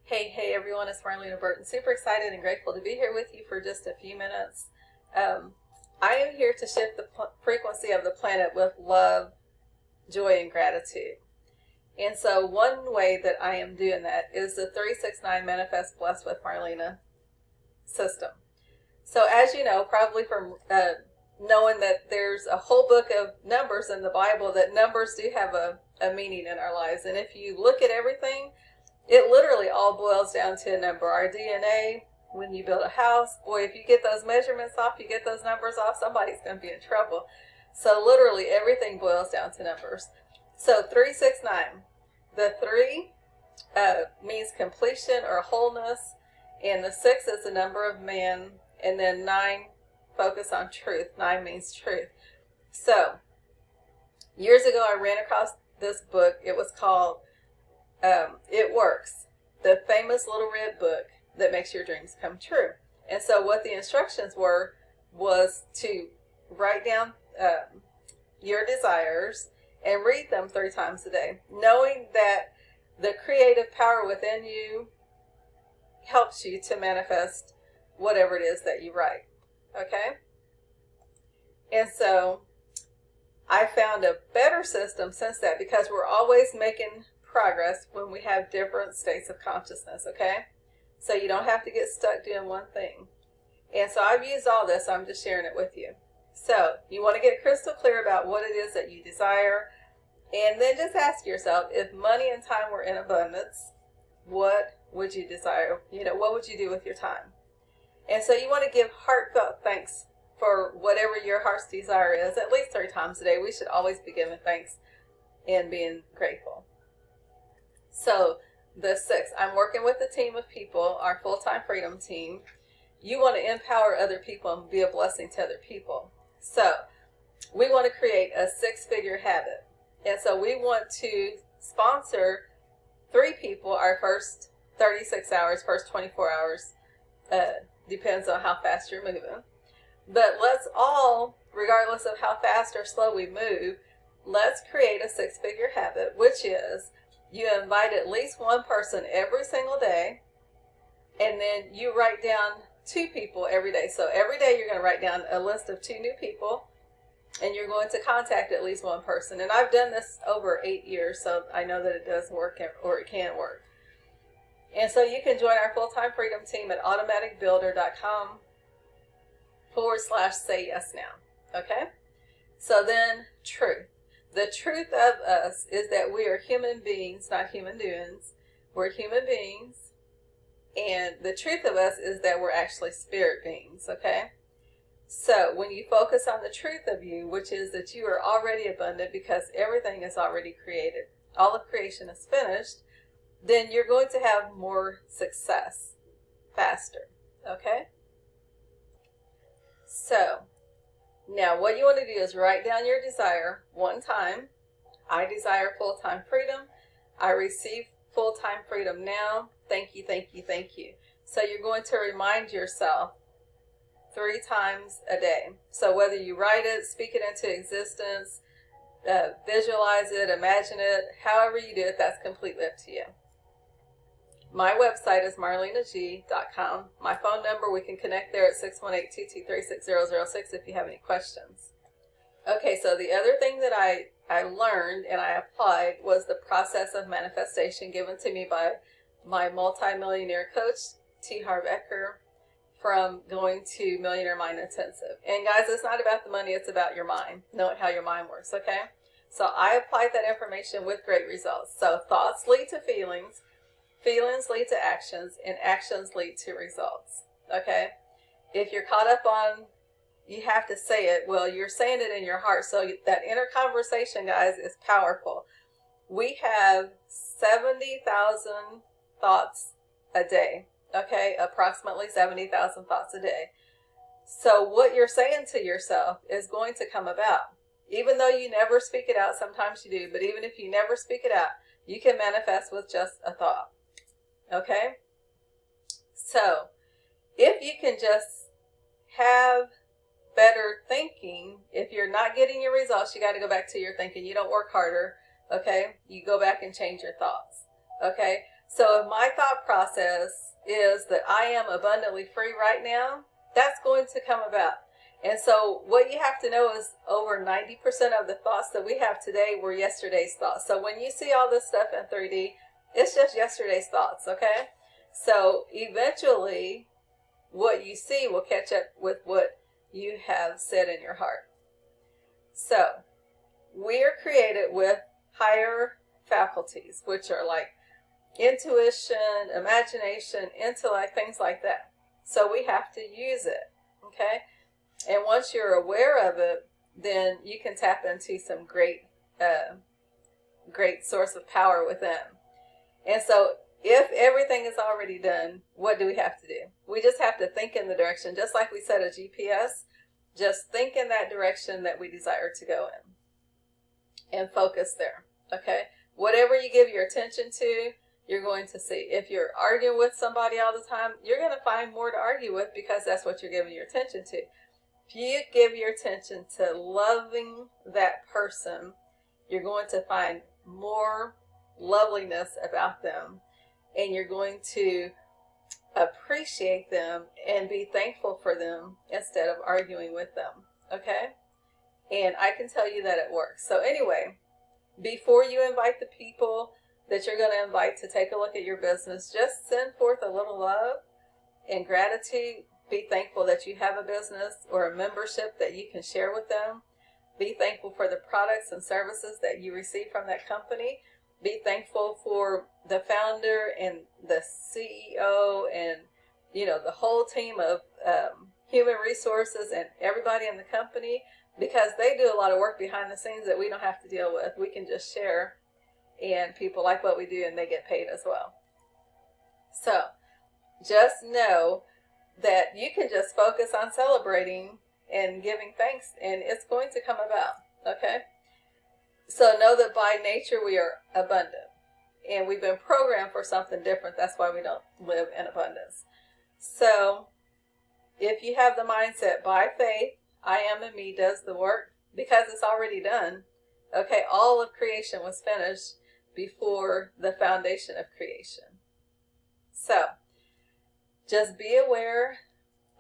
Hey everyone, it's Marlena Burton. Super excited and grateful to be here with you for just a few minutes. I am here to shift the frequency of the planet with love, joy, and gratitude. And so, one way that I am doing that is the 369 Manifest Blessed with Marlena system. So, as you know, probably from knowing that there's a whole book of numbers in the Bible, that numbers do have a meaning in our lives. And if you look at everything, it literally all boils down to a number. Our DNA, when you build a house, boy, if you get those measurements off, you get those numbers off, somebody's going to be in trouble. So literally everything boils down to numbers. So 369, the 3 means completion or wholeness, and the 6 is the number of man, and then 9, focus on truth. 9 means truth. So years ago I ran across this book. It was called It Works, the famous little red book that makes your dreams come true. And so what the instructions was to write down your desires and read them 3 times a day, knowing that the creative power within you helps you to manifest whatever it is that you write. Okay? And so I found a better system since that, because we're always making progress when we have different states of consciousness, okay? So you don't have to get stuck doing one thing. And so I've used all this, so I'm just sharing it with you. So you want to get crystal clear about what it is that you desire, and then just ask yourself, if money and time were in abundance, what would you desire? What would you do with your time? And so you want to give heartfelt thanks for whatever your heart's desire is, at least 3 times a day. We should always be giving thanks and being grateful. So the 6, I'm working with a team of people, our full-time freedom team. You want to empower other people and be a blessing to other people. So we want to create a 6-figure habit. And so we want to sponsor 3 people our first 36 hours, first 24 hours, depends on how fast you're moving. But let's all, regardless of how fast or slow we move, let's create a 6-figure habit, which is you invite at least one person every single day, and then you write down 2 people every day. So every day you're going to write down a list of 2 new people, and you're going to contact at least one person. And I've done this over 8 years, so I know that it does work, or it can work. And so you can join our full-time freedom team at automaticbuilder.com/say yes now. Okay? So then, truth. The truth of us is that we are human beings, not human doings. We're human beings. And the truth of us is that we're actually spirit beings. Okay? So when you focus on the truth of you, which is that you are already abundant because everything is already created, all of creation is finished, then you're going to have more success faster. Okay? So now what you want to do is write down your desire one time. I desire full-time freedom. I receive full-time freedom now. Thank you, thank you, thank you. So you're going to remind yourself 3 times a day. So whether you write it, speak it into existence, visualize it, imagine it, however you do it, that's completely up to you. My website is marlenag.com. My phone number, we can connect there at 618-223-6006 if you have any questions. Okay, so the other thing that I learned and I applied was the process of manifestation given to me by my multi-millionaire coach, T. Harv Eker, from going to Millionaire Mind Intensive. And guys, it's not about the money, it's about your mind, knowing how your mind works, okay? So I applied that information with great results. So thoughts lead to feelings, feelings lead to actions, and actions lead to results, okay? If you're caught up on, you have to say it, well, you're saying it in your heart. So that inner conversation, guys, is powerful. We have 70,000 thoughts a day, okay? Approximately 70,000 thoughts a day. So what you're saying to yourself is going to come about. Even though you never speak it out, sometimes you do, but even if you never speak it out, you can manifest with just a thought. Okay? So, if you can just have better thinking, if you're not getting your results, you got to go back to your thinking. You don't work harder, okay? You go back and change your thoughts, okay? So if my thought process is that I am abundantly free right now, that's going to come about. And so what you have to know is over 90% of the thoughts that we have today were yesterday's thoughts. So when you see all this stuff in 3D, it's just yesterday's thoughts, okay? So eventually what you see will catch up with what you have said in your heart. So we are created with higher faculties, which are like intuition, imagination, intellect, things like that. So we have to use it, okay? And once you're aware of it, then you can tap into some great source of power within. And so if everything is already done, what do we have to do? We just have to think in the direction, just like we set a GPS, just think in that direction that we desire to go in and focus there, okay? Whatever you give your attention to, you're going to see. If you're arguing with somebody all the time, you're going to find more to argue with because that's what you're giving your attention to. If you give your attention to loving that person, you're going to find more loveliness about them, and you're going to appreciate them and be thankful for them instead of arguing with them, okay? And I can tell you that it works. So anyway, before you invite the people that you're going to invite to take a look at your business, just send forth a little love and gratitude. Be thankful that you have a business or a membership that you can share with them. Be thankful for the products and services that you receive from that company. Be thankful for the founder and the CEO and, the whole team of human resources and everybody in the company, because they do a lot of work behind the scenes that we don't have to deal with. We can just share, and people like what we do and they get paid as well. So just know that you can just focus on celebrating and giving thanks, and it's going to come about, okay? So know that by nature we are abundant, and we've been programmed for something different. That's why we don't live in abundance. So if you have the mindset, by faith, I am in me does the work, because it's already done, okay? All of creation was finished before the foundation of creation. So just be aware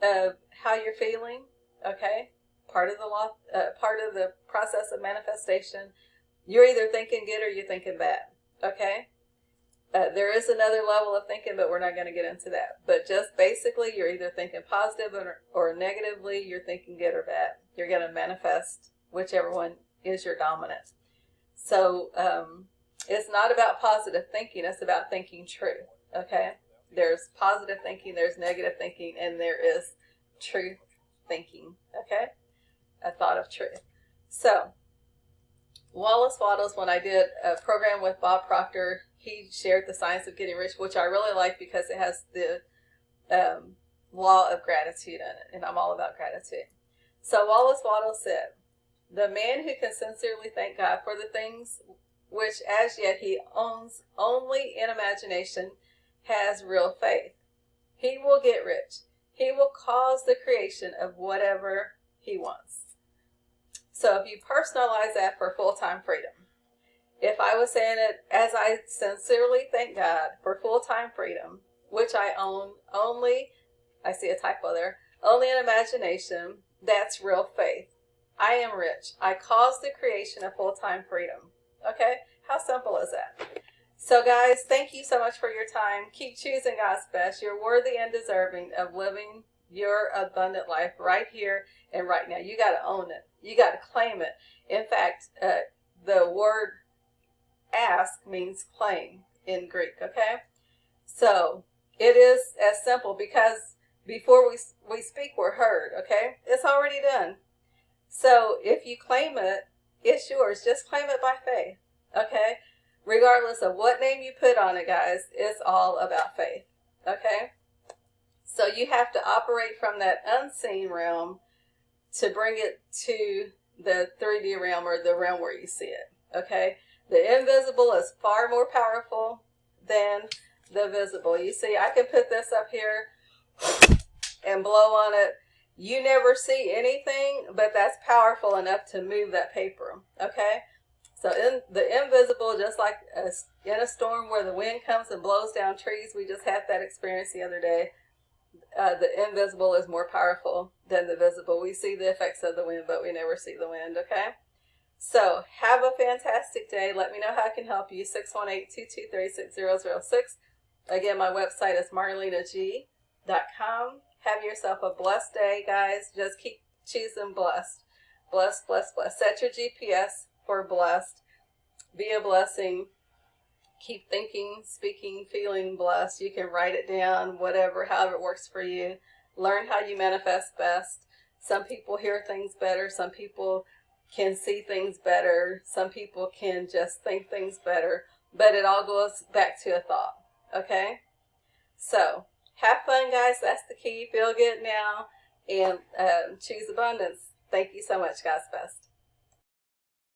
of how you're feeling, okay? Part of the process of manifestation. You're either thinking good or you're thinking bad, okay? There is another level of thinking, but we're not going to get into that. But just basically, you're either thinking positive or negatively, you're thinking good or bad. You're going to manifest whichever one is your dominant. So it's not about positive thinking. It's about thinking truth, okay? There's positive thinking, there's negative thinking, and there is truth thinking, okay? A thought of truth. So Wallace Wattles, when I did a program with Bob Proctor, he shared the science of getting rich, which I really like because it has the law of gratitude in it, and I'm all about gratitude. So Wallace Wattles said, "The man who can sincerely thank God for the things which as yet he owns only in imagination has real faith. He will get rich. He will cause the creation of whatever he wants." So if you personalize that for full-time freedom, if I was saying it as I sincerely thank God for full-time freedom, which I own only, I see a typo there, only in imagination, that's real faith. I am rich. I cause the creation of full-time freedom. Okay? How simple is that? So guys, thank you so much for your time. Keep choosing God's best. You're worthy and deserving of living your abundant life right here and right now. You got to own it. You got to claim it. In fact, the word ask means claim in Greek, okay? So it is as simple, because before we speak, we're heard, okay? It's already done. So if you claim it, it's yours. Just claim it by faith, okay? Regardless of what name you put on it, guys, it's all about faith, okay? So you have to operate from that unseen realm to bring it to the 3D realm, or the realm where you see it, okay? The invisible is far more powerful than the visible. You see, I can put this up here and blow on it. You never see anything, but that's powerful enough to move that paper, okay? So in the invisible, just like in a storm where the wind comes and blows down trees, we just had that experience the other day. The invisible is more powerful than the visible. We see the effects of the wind, but we never see the wind, okay? So have a fantastic day. Let me know how I can help you. 618-223-6006. Again, my website is marlenag.com. Have yourself a blessed day, guys. Just keep choosing blessed. Blessed, blessed, blessed. Set your GPS for blessed. Be a blessing. Keep thinking, speaking, feeling blessed. You can write it down, whatever, however it works for you. Learn how you manifest best. Some people hear things better. Some people can see things better. Some people can just think things better. But it all goes back to a thought. Okay? So, have fun, guys. That's the key. Feel good now. And choose abundance. Thank you so much, God's best.